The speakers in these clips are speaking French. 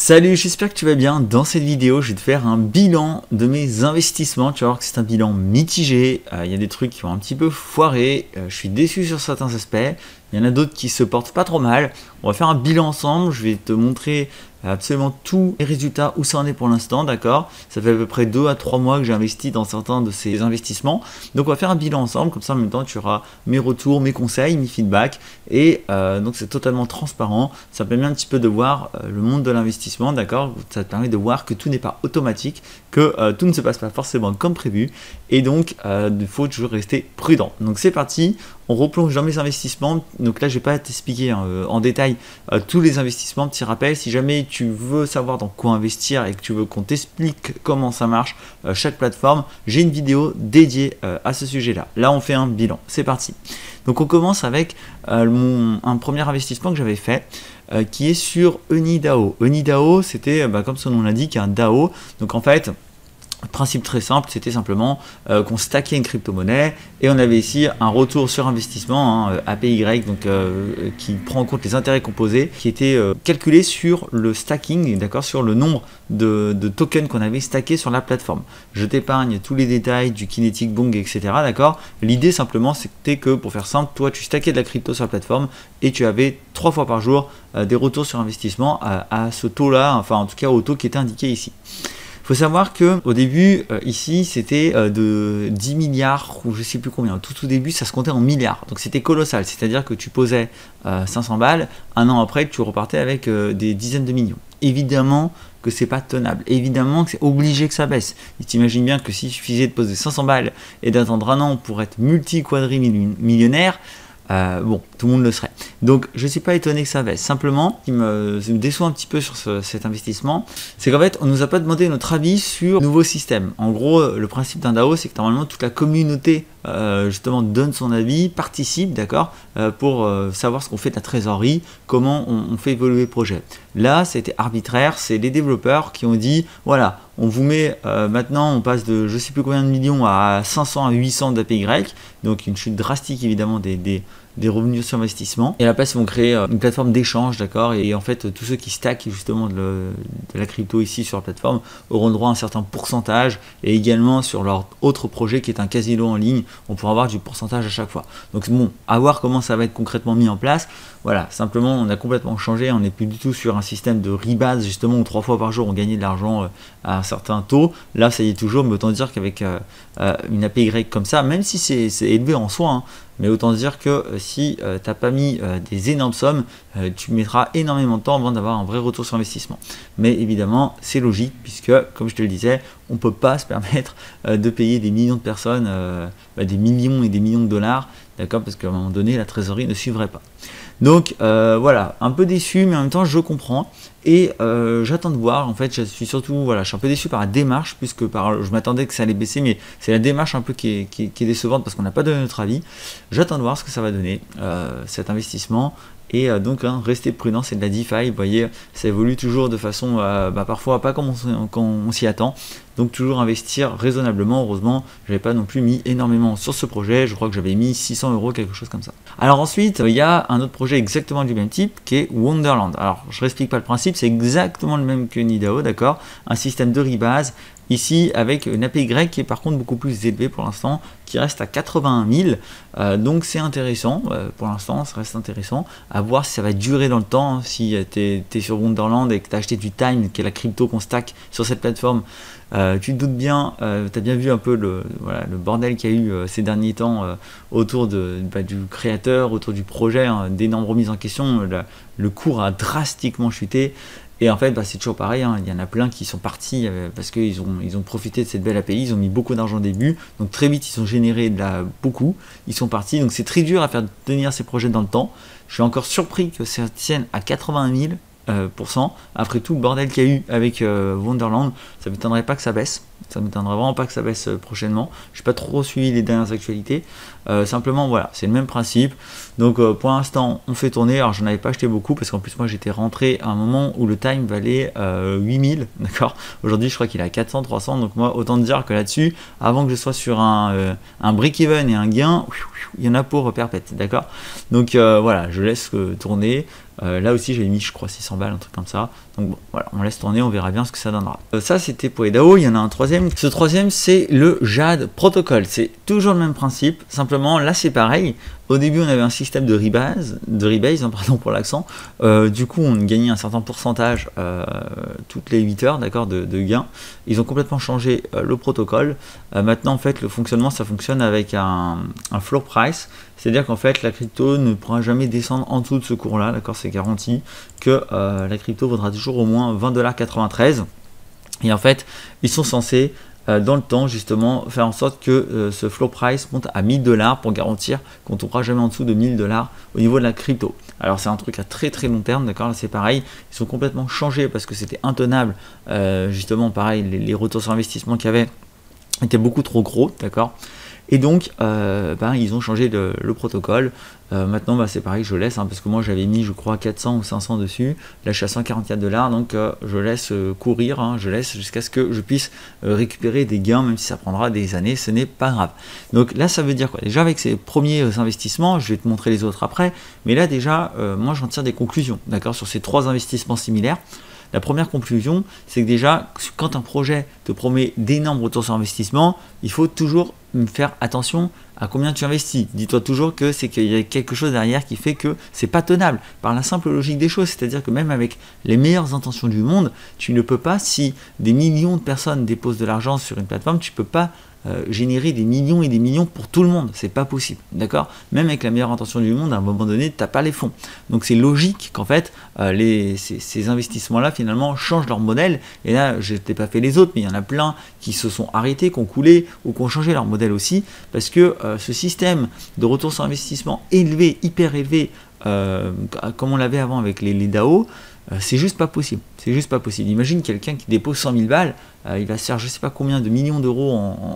Salut, j'espère que tu vas bien. Dans cette vidéo, je vais te faire un bilan de mes investissements. Tu vas voir que c'est un bilan mitigé. Il y a des trucs qui vont un petit peu foirer. Je suis déçu sur certains aspects. Il y en a d'autres qui se portent pas trop mal. On va faire un bilan ensemble. Je vais te montrer absolument tous les résultats, où ça en est pour l'instant, d'accord? Ça fait à peu près 2 à 3 mois que j'ai investi dans certains de ces investissements. Donc on va faire un bilan ensemble, comme ça en même temps tu auras mes retours, mes conseils, mes feedbacks. Et donc c'est totalement transparent. Ça permet un petit peu de voir le monde de l'investissement, d'accord? Ça te permet de voir que tout n'est pas automatique, que tout ne se passe pas forcément comme prévu. Et donc il faut toujours rester prudent. Donc c'est parti. On replonge dans mes investissements. Donc là, je ne vais pas t'expliquer en détail tous les investissements. Petit rappel, si jamais tu veux savoir dans quoi investir et que tu veux qu'on t'explique comment ça marche, chaque plateforme, j'ai une vidéo dédiée à ce sujet-là. Là, on fait un bilan. C'est parti. Donc on commence avec un premier investissement que j'avais fait. Qui est sur EniDAO. EniDAO, c'était, comme son nom l'indique, un DAO. Donc en fait, principe très simple, c'était simplement qu'on stackait une crypto-monnaie et on avait ici un retour sur investissement, APY, donc qui prend en compte les intérêts composés, qui était calculé sur le stacking, d'accord, sur le nombre de tokens qu'on avait stacké sur la plateforme. Je t'épargne tous les détails du Kinetic Bong, etc. D'accord. L'idée simplement, c'était que pour faire simple, toi tu stackais de la crypto sur la plateforme et tu avais 3 fois par jour des retours sur investissement à ce taux-là, enfin en tout cas au taux qui était indiqué ici. Il faut savoir que au début, ici, c'était de 10 milliards ou je sais plus combien. Tout au début, ça se comptait en milliards. Donc c'était colossal. C'est-à-dire que tu posais 500 balles, un an après, tu repartais avec des dizaines de millions. Évidemment que c'est pas tenable. Évidemment que c'est obligé que ça baisse. Et t'imagines bien que s'il suffisait de poser 500 balles et d'attendre un an pour être multi-quadri-millionnaire, bon, tout le monde le serait. Donc, je ne suis pas étonné que ça baisse. Simplement, ce qui me déçoit un petit peu sur cet investissement, c'est qu'en fait, on ne nous a pas demandé notre avis sur le nouveau système. En gros, le principe d'un DAO, c'est que normalement, toute la communauté, justement, donne son avis, participe, d'accord, pour savoir ce qu'on fait de la trésorerie, comment on fait évoluer le projet. Là, c'était arbitraire, c'est les développeurs qui ont dit, voilà, on vous met, maintenant, on passe de je ne sais plus combien de millions à 500 à 800 d'APY, donc une chute drastique, évidemment, des revenus sur investissement. Et à la place, ils vont créer une plateforme d'échange, d'accord. Et en fait, tous ceux qui stackent justement de la crypto ici sur la plateforme auront droit à un certain pourcentage. Et également sur leur autre projet qui est un casino en ligne, on pourra avoir du pourcentage à chaque fois. Donc bon, à voir comment ça va être concrètement mis en place. Voilà, simplement, on a complètement changé. On n'est plus du tout sur un système de rebase, justement, où 3 fois par jour, on gagnait de l'argent à un certain taux. Là, ça y est toujours, mais autant dire qu'avec une APY comme ça, même si c'est élevé en soi, hein, mais autant dire que si tu n'as pas mis des énormes sommes, tu mettras énormément de temps avant d'avoir un vrai retour sur investissement. Mais évidemment, c'est logique puisque, comme je te le disais, on ne peut pas se permettre de payer des millions de personnes, des millions et des millions de dollars, d'accord, parce qu'à un moment donné, la trésorerie ne suivrait pas. Donc voilà, un peu déçu, mais en même temps, je comprends. Et j'attends de voir, en fait, je suis surtout, voilà, je suis un peu déçu par la démarche, puisque je m'attendais que ça allait baisser, mais c'est la démarche un peu qui est décevante, parce qu'on n'a pas donné notre avis. J'attends de voir ce que ça va donner, cet investissement. Et donc, restez prudent, c'est de la DeFi, vous voyez, ça évolue toujours de façon, parfois pas comme on s'y attend. Donc toujours investir raisonnablement. Heureusement, je n'avais pas non plus mis énormément sur ce projet. Je crois que j'avais mis 600 €, quelque chose comme ça. Alors ensuite, il y a un autre projet exactement du même type qui est Wonderland. Alors je ne réexplique pas le principe, c'est exactement le même que EniDAO, d'accord. Un système de rebase. Ici, avec une APY qui est par contre beaucoup plus élevée pour l'instant, qui reste à 81 000. Donc c'est intéressant, pour l'instant, ça reste intéressant. À voir si ça va durer dans le temps. Hein. Si tu es sur Wonderland et que tu as acheté du Time, qui est la crypto qu'on stack sur cette plateforme, tu te doutes bien, tu as bien vu un peu le bordel qu'il y a eu ces derniers temps autour du créateur, autour du projet, hein, d'énormes remises en question. Le cours a drastiquement chuté. Et en fait, c'est toujours pareil, hein, il y en a plein qui sont partis parce qu'ils ont profité de cette belle API, ils ont mis beaucoup d'argent au début, donc très vite ils ont généré beaucoup, ils sont partis, donc c'est très dur à faire tenir ces projets dans le temps. Je suis encore surpris que ça tienne à 81 000%, après tout le bordel qu'il y a eu avec Wonderland, ça ne m'étonnerait pas que ça baisse. Ça m'étonnerait vraiment pas que ça baisse prochainement. Je n'ai pas trop suivi les dernières actualités. Simplement, voilà, c'est le même principe. Donc, pour l'instant, on fait tourner. Alors, je n'en avais pas acheté beaucoup parce qu'en plus, moi, j'étais rentré à un moment où le time valait 8000. D'accord. Aujourd'hui, je crois qu'il est à 400, 300. Donc, moi, autant dire que là-dessus, avant que je sois sur un break-even et un gain, il y en a pour perpète. D'accord. Donc, voilà, je laisse tourner. Là aussi j'avais mis je crois 600 balles, un truc comme ça. Donc bon, voilà, on laisse tourner, on verra bien ce que ça donnera. Ça c'était pour les DAO, il y en a un troisième. Ce troisième c'est le Jade Protocol. C'est toujours le même principe, simplement là c'est pareil. Au début on avait un système de rebase, pardon pour l'accent. Du coup on gagnait un certain pourcentage toutes les 8 heures, d'accord, de gains. Ils ont complètement changé le protocole. Maintenant en fait le fonctionnement ça fonctionne avec un floor price. C'est-à-dire qu'en fait, la crypto ne pourra jamais descendre en dessous de ce cours-là, d'accord, c'est garanti que la crypto vaudra toujours au moins 20,93 $. Et en fait, ils sont censés, dans le temps, justement, faire en sorte que ce floor price monte à 1000 $ pour garantir qu'on ne tombera jamais en dessous de 1000 $ au niveau de la crypto. Alors, c'est un truc à très très long terme, d'accord, là c'est pareil, ils sont complètement changés parce que c'était intenable, justement, pareil, les retours sur investissement qu'il y avait étaient beaucoup trop gros, d'accord. Et donc, ils ont changé le protocole. Maintenant, c'est pareil, je laisse, parce que moi j'avais mis, je crois, 400 ou 500 dessus. Là, je suis à 144 $, donc je laisse courir, je laisse jusqu'à ce que je puisse récupérer des gains, même si ça prendra des années, ce n'est pas grave. Donc là, ça veut dire quoi? Déjà, avec ces premiers investissements, je vais te montrer les autres après, mais là, déjà, moi j'en tire des conclusions, d'accord, sur ces 3 investissements similaires. La première conclusion, c'est que déjà, quand un projet te promet d'énormes retours sur investissement, il faut toujours faire attention à combien tu investis. Dis-toi toujours que c'est qu'il y a quelque chose derrière qui fait que c'est pas tenable par la simple logique des choses. C'est-à-dire que même avec les meilleures intentions du monde, tu ne peux pas, si des millions de personnes déposent de l'argent sur une plateforme, tu peux pas générer des millions et des millions pour tout le monde, c'est pas possible, d'accord. Même avec la meilleure intention du monde, à un moment donné, tu n'as pas les fonds. Donc c'est logique qu'en fait, ces investissements-là, finalement, changent leur modèle. Et là, je n'ai pas fait les autres, mais il y en a plein qui se sont arrêtés, qui ont coulé ou qui ont changé leur modèle aussi, parce que ce système de retour sur investissement élevé, hyper élevé, comme on l'avait avant avec les DAO, c'est juste pas possible. C'est juste pas possible. Imagine quelqu'un qui dépose 100 000 balles, il va se faire je sais pas combien de millions d'euros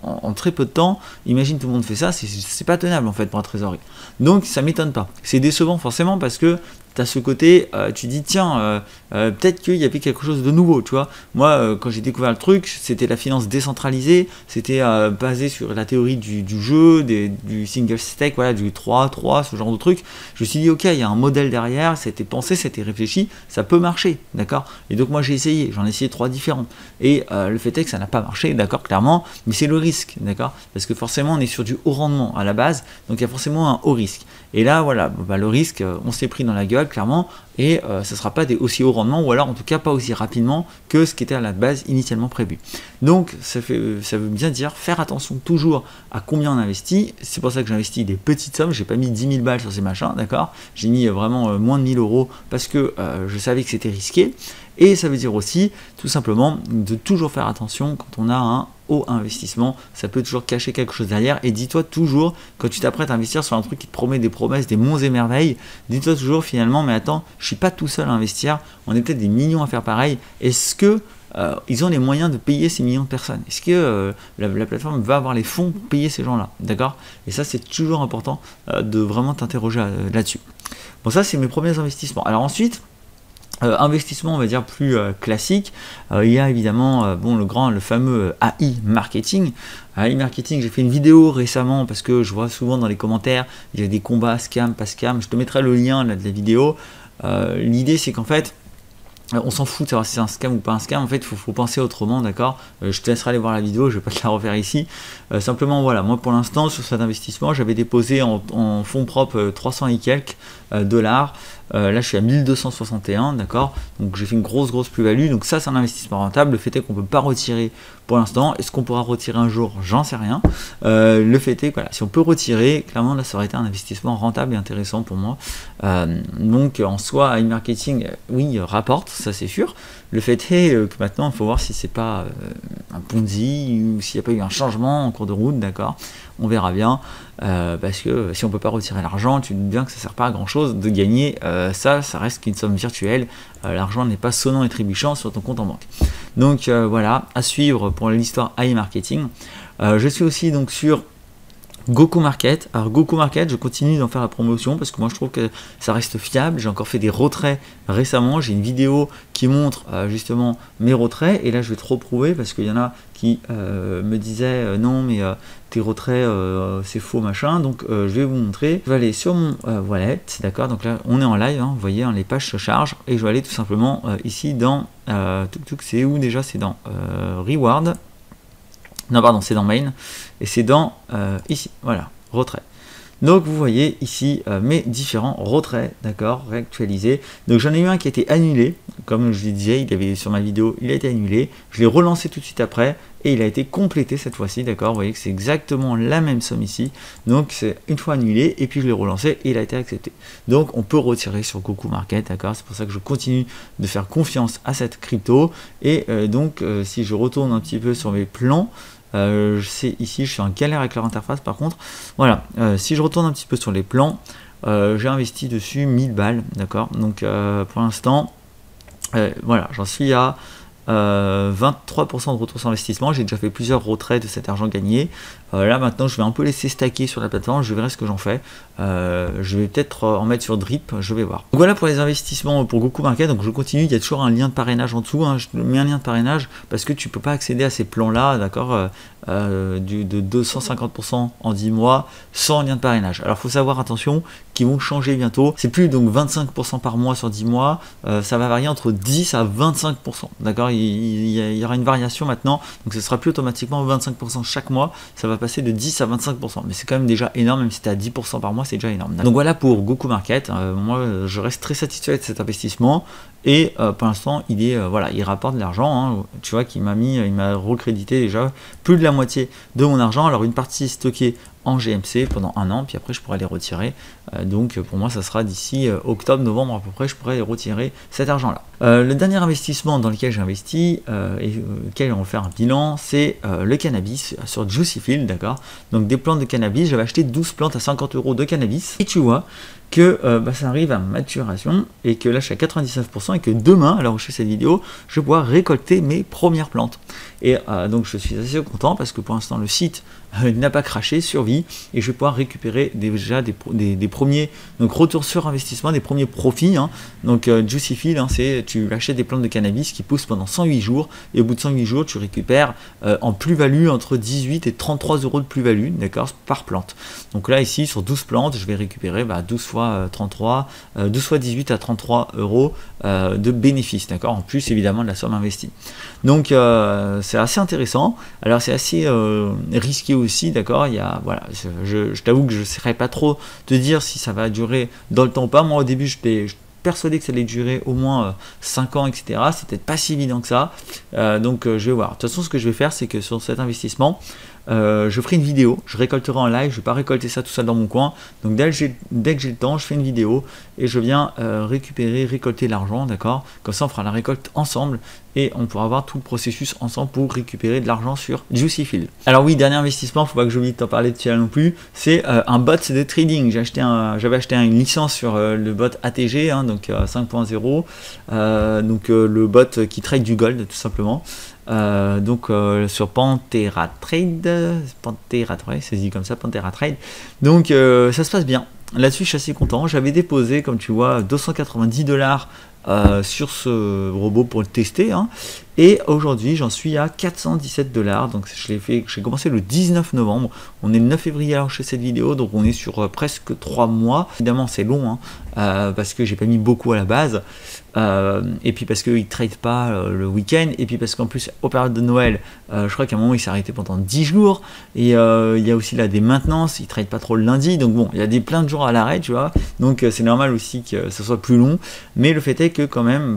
en très peu de temps. Imagine tout le monde fait ça, c'est pas tenable en fait pour la trésorerie. Donc ça m'étonne pas. C'est décevant forcément parce que tu as ce côté, tu dis tiens, peut-être qu'il y avait quelque chose de nouveau, tu vois. Moi, quand j'ai découvert le truc, c'était la finance décentralisée, c'était basé sur la théorie du jeu, du single stake, voilà, du 3-3, ce genre de truc. Je me suis dit, ok, il y a un modèle derrière, c'était pensé, c'était réfléchi, ça peut marcher, d'accord. Et donc moi j'ai essayé, j'en ai essayé 3 différents. Et le fait est que ça n'a pas marché, d'accord, clairement, mais c'est le risque, d'accord. Parce que forcément, on est sur du haut rendement à la base, donc il y a forcément un haut risque. Et là, voilà, le risque, on s'est pris dans la gueule, clairement, et ce ne sera pas aussi haut rendement, ou alors en tout cas pas aussi rapidement que ce qui était à la base initialement prévu. Donc ça veut bien dire faire attention toujours à combien on investit. C'est pour ça que j'investis des petites sommes, j'ai pas mis 10 000 balles sur ces machins, d'accord, j'ai mis vraiment moins de 1000 euros parce que je savais que c'était risqué. Et ça veut dire aussi tout simplement de toujours faire attention quand on a un haut investissement, ça peut toujours cacher quelque chose derrière. Et dis-toi toujours, quand tu t'apprêtes à investir sur un truc qui te promet des promesses, des monts et merveilles, dis-toi toujours finalement, mais attends, je suis pas tout seul à investir, on est peut-être des millions à faire pareil. Est-ce que ils ont les moyens de payer ces millions de personnes? Est-ce que la plateforme va avoir les fonds pour payer ces gens-là? D'accord. Et ça, c'est toujours important de vraiment t'interroger là-dessus. Bon, ça, c'est mes premiers investissements. Alors ensuite, investissement on va dire plus classique, il y a évidemment le fameux AI marketing. AI marketing, j'ai fait une vidéo récemment parce que je vois souvent dans les commentaires il y a des combats scam, pas scam. Je te mettrai le lien là, de la vidéo. L'idée c'est qu'en fait on s'en fout de savoir si c'est un scam ou pas un scam. En fait, il faut penser autrement, d'accord. Je te laisserai aller voir la vidéo, je vais pas te la refaire ici. Simplement, voilà, moi pour l'instant, sur cet investissement, j'avais déposé en fonds propres 300 et quelques dollars. Là, je suis à 1261, d'accord. Donc, j'ai fait une grosse plus-value. Donc, ça, c'est un investissement rentable. Le fait est qu'on ne peut pas retirer pour l'instant. Est-ce qu'on pourra retirer un jour? J'en sais rien. Le fait est que, voilà, si on peut retirer, clairement, là, ça aurait été un investissement rentable et intéressant pour moi. Donc, en soi, e-marketing, oui, rapporte, ça c'est sûr. Le fait est que maintenant, il faut voir si c'est pas un Ponzi ou s'il n'y a pas eu un changement en cours de route, d'accord. On verra bien, parce que si on ne peut pas retirer l'argent, tu te dis bien que ça ne sert pas à grand chose de gagner ça reste qu'une somme virtuelle, l'argent n'est pas sonnant et trébuchant sur ton compte en banque. Donc voilà, à suivre pour l'histoire AI Marketing. Je suis aussi donc sur Goku Market. Alors Goku Market, je continue d'en faire la promotion parce que moi je trouve que ça reste fiable. J'ai encore fait des retraits récemment. J'ai une vidéo qui montre justement mes retraits et là je vais te reprouver parce qu'il y en a qui me disaient non mais tes retraits c'est faux machin. Donc je vais vous montrer. Je vais aller sur mon wallet, d'accord. Donc là on est en live, hein, vous voyez, hein, les pages se chargent et je vais aller tout simplement ici dans c'est où déjà? C'est dans Reward. Non, pardon, c'est dans Main, et c'est dans ici, voilà, retrait. Donc vous voyez ici mes différents retraits, d'accord, réactualisés. Donc j'en ai eu un qui a été annulé, comme je le disais, il avait sur ma vidéo, il a été annulé. Je l'ai relancé tout de suite après, et il a été complété cette fois-ci, d'accord. Vous voyez que c'est exactement la même somme ici. Donc c'est une fois annulé, et puis je l'ai relancé, et il a été accepté. Donc on peut retirer sur Goku Market, d'accord. C'est pour ça que je continue de faire confiance à cette crypto. Et donc si je retourne un petit peu sur mes plans, c'est ici, je suis en galère avec leur interface par contre. Voilà, si je retourne un petit peu sur les plans, j'ai investi dessus 1000 balles, d'accord. Donc pour l'instant, voilà, j'en suis à 23% de retour sur investissement. J'ai déjà fait plusieurs retraits de cet argent gagné. Là maintenant je vais un peu laisser stacker sur la plateforme, je verrai ce que j'en fais. Je vais peut-être en mettre sur Drip, je vais voir. Donc voilà pour les investissements pour Goku Market. Donc je continue, il y a toujours un lien de parrainage en dessous, hein. Je mets un lien de parrainage parce que tu peux pas accéder à ces plans là, d'accord, de 250% en 10 mois sans lien de parrainage. Alors il faut savoir, attention, qu'ils vont changer bientôt. C'est plus donc 25% par mois sur 10 mois, ça va varier entre 10 à 25%, d'accord. Il y aura une variation maintenant, donc ce sera plus automatiquement 25% chaque mois, ça va passer de 10 à 25%, mais c'est quand même déjà énorme. Même si tu es à 10% par mois, c'est déjà énorme. Donc voilà pour Goku Market. Moi je reste très satisfait de cet investissement et pour l'instant il est voilà, il rapporte de l'argent, hein. Tu vois qu'il m'a recrédité déjà plus de la moitié de mon argent. Alors une partie stockée en GMC pendant un an, puis après je pourrais les retirer. Donc pour moi ça sera d'ici octobre, novembre à peu près, je pourrais retirer cet argent là. Le dernier investissement dans lequel j'ai investi et lequel on va faire un bilan, c'est le cannabis sur Juicy Field, d'accord. Donc des plantes de cannabis, j'avais acheté 12 plantes à 50 € de cannabis et tu vois que ça arrive à maturation et que là je suis à 99% et que demain, alors où je fais cette vidéo, je vais pouvoir récolter mes premières plantes. Et donc je suis assez content parce que pour l'instant le site n'a pas craché, survit, et je vais pouvoir récupérer déjà des premiers donc retours sur investissement, des premiers profits, hein. Donc Juicy Field, hein, c'est tu achètes des plantes de cannabis qui poussent pendant 108 jours et au bout de 108 jours tu récupères en plus-value entre 18 et 33 € de plus-value, d'accord, par plante. Donc là ici sur 12 plantes je vais récupérer 12 fois 33, 12 fois 18 à 33 € de bénéfices, d'accord, en plus évidemment de la somme investie. Donc c'est assez intéressant. Alors c'est assez risqué aussi, d'accord. Il y a, voilà, je t'avoue que je ne saurais pas trop te dire si ça va durer dans le temps ou pas. Moi au début je persuadé que ça allait durer au moins 5 ans, etc. C'est peut-être pas si évident que ça. Donc je vais voir. De toute façon ce que je vais faire, c'est que sur cet investissement, je ferai une vidéo, je récolterai en live, je vais pas récolter ça tout seul dans mon coin. Donc dès que j'ai le temps, je fais une vidéo et je viens récolter l'argent, d'accord. Comme ça on fera la récolte ensemble et on pourra voir tout le processus ensemble pour récupérer de l'argent sur Juicy Field. Alors oui, dernier investissement, faut pas que j'oublie de t'en parler de celui-là non plus, c'est un bot de trading. J'avais acheté une licence sur le bot ATG, hein, donc 5.0, donc le bot qui trade du gold tout simplement. Donc sur Pantera Trade, ouais, c'est dit comme ça, Pantera Trade. Donc ça se passe bien. Là-dessus, je suis assez content. J'avais déposé, comme tu vois, 290 $ sur ce robot pour le tester, hein. Et aujourd'hui, j'en suis à 417 $. Donc j'ai commencé le 19 novembre. On est le 9 février alors je fais cette vidéo, donc on est sur presque 3 mois. Évidemment, c'est long, hein, parce que j'ai pas mis beaucoup à la base. Et puis parce qu'ils ne traitent pas le week-end, et puis parce qu'en plus aux périodes de Noël, je crois qu'à un moment il s'est arrêté pendant 10 jours, et il y a aussi là des maintenances, ils ne traitent pas trop le lundi, donc bon, il y a plein de jours à l'arrêt, tu vois, donc c'est normal aussi que ce soit plus long, mais le fait est que quand même,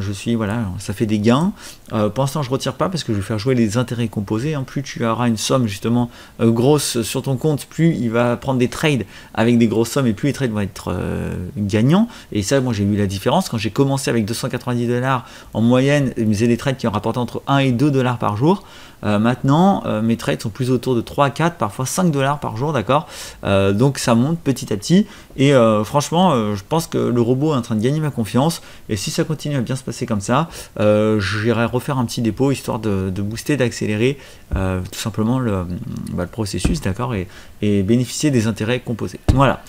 je suis, voilà, ça fait des gains. Pour l'instant je retire pas parce que je vais faire jouer les intérêts composés, hein. Plus tu auras une somme justement grosse sur ton compte, plus il va prendre des trades avec des grosses sommes et plus les trades vont être gagnants. Et ça, moi j'ai vu la différence quand j'ai commencé avec 290 $ en moyenne, ils me faisaient des trades qui ont rapporté entre 1 et 2 $ par jour. Maintenant mes trades sont plus autour de 3 à 4, parfois 5 $ par jour, d'accord. Donc ça monte petit à petit et franchement je pense que le robot est en train de gagner ma confiance, et si ça continue à bien se passer comme ça, j'irai j'aimerais refaire un petit dépôt histoire de booster, d'accélérer tout simplement le processus, d'accord, et bénéficier des intérêts composés. Voilà.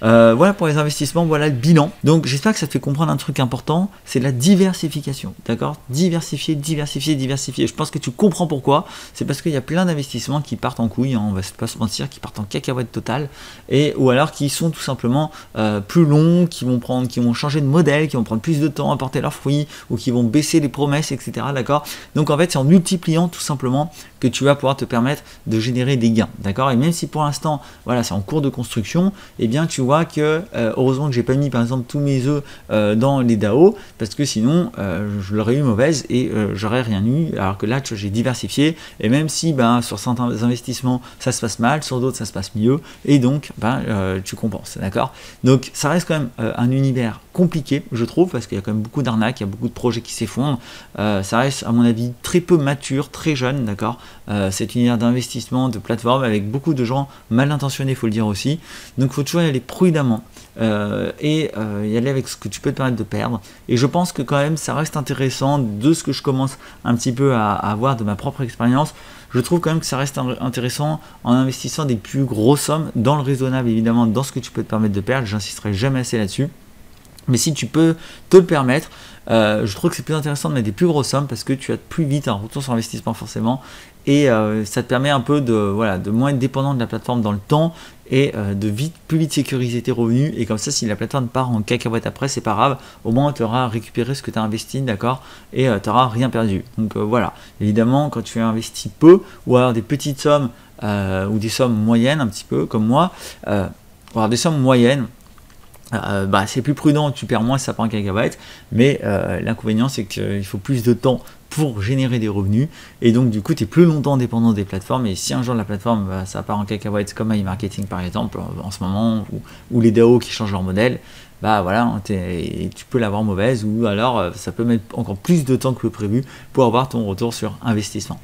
Voilà pour les investissements, voilà le bilan. Donc j'espère que ça te fait comprendre un truc important, c'est la diversification, d'accord? Diversifier, diversifier, diversifier. Je pense que tu comprends pourquoi. C'est parce qu'il y a plein d'investissements qui partent en couille, hein, on va pas se mentir, qui partent en cacahuète totale, ou alors qui sont tout simplement plus longs, qui vont changer de modèle, qui vont prendre plus de temps à porter leurs fruits, ou qui vont baisser les promesses, etc. D'accord? Donc en fait, c'est en multipliant tout simplement que tu vas pouvoir te permettre de générer des gains, d'accord? Et même si pour l'instant, voilà, c'est en cours de construction, eh bien tu vois que heureusement que j'ai pas mis par exemple tous mes œufs dans les DAO, parce que sinon je l'aurais eu mauvaise et j'aurais rien eu, alors que là tu vois, j'ai diversifié, et même si sur certains investissements ça se passe mal, sur d'autres ça se passe mieux, et donc tu compenses, d'accord? Donc ça reste quand même un univers compliqué, je trouve, parce qu'il y a quand même beaucoup d'arnaques, il y a beaucoup de projets qui s'effondrent, ça reste à mon avis très peu mature, très jeune, d'accord? Cet univers d'investissement, de plateforme, avec beaucoup de gens mal intentionnés, il faut le dire aussi, donc il faut toujours y aller prudemment y aller avec ce que tu peux te permettre de perdre. Et je pense que quand même ça reste intéressant, de ce que je commence un petit peu à avoir de ma propre expérience. Je trouve quand même que ça reste intéressant en investissant des plus grosses sommes, dans le raisonnable évidemment, dans ce que tu peux te permettre de perdre. J'insisterai jamais assez là-dessus. Mais si tu peux te le permettre, je trouve que c'est plus intéressant de mettre des plus grosses sommes, parce que tu as plus vite un retour sur investissement forcément, et ça te permet un peu de moins être dépendant de la plateforme dans le temps, et de plus vite sécuriser tes revenus. Et comme ça, si la plateforme part en cacahuète après, c'est pas grave, au moins tu auras récupéré ce que tu as investi, d'accord, et tu n'auras rien perdu. Donc voilà, évidemment quand tu as investi peu, ou alors des petites sommes, ou des sommes moyennes un petit peu comme moi, ou alors des sommes moyennes, c'est plus prudent, tu perds moins si ça part en cacahuète, mais l'inconvénient c'est qu'il faut plus de temps pour générer des revenus, et donc du coup tu es plus longtemps dépendant des plateformes. Et si un jour la plateforme ça part en cacahuète, comme iMarketing par exemple en ce moment, ou les DAO qui changent leur modèle, voilà, tu peux l'avoir mauvaise, ou alors ça peut mettre encore plus de temps que prévu pour avoir ton retour sur investissement.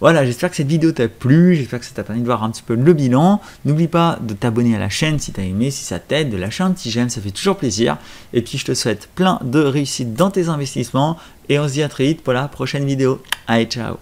Voilà, j'espère que cette vidéo t'a plu, j'espère que ça t'a permis de voir un petit peu le bilan. N'oublie pas de t'abonner à la chaîne si t'as aimé, si ça t'aide, de lâcher un petit j'aime, ça fait toujours plaisir. Et puis je te souhaite plein de réussite dans tes investissements, et on se dit à très vite pour la prochaine vidéo. Allez, ciao!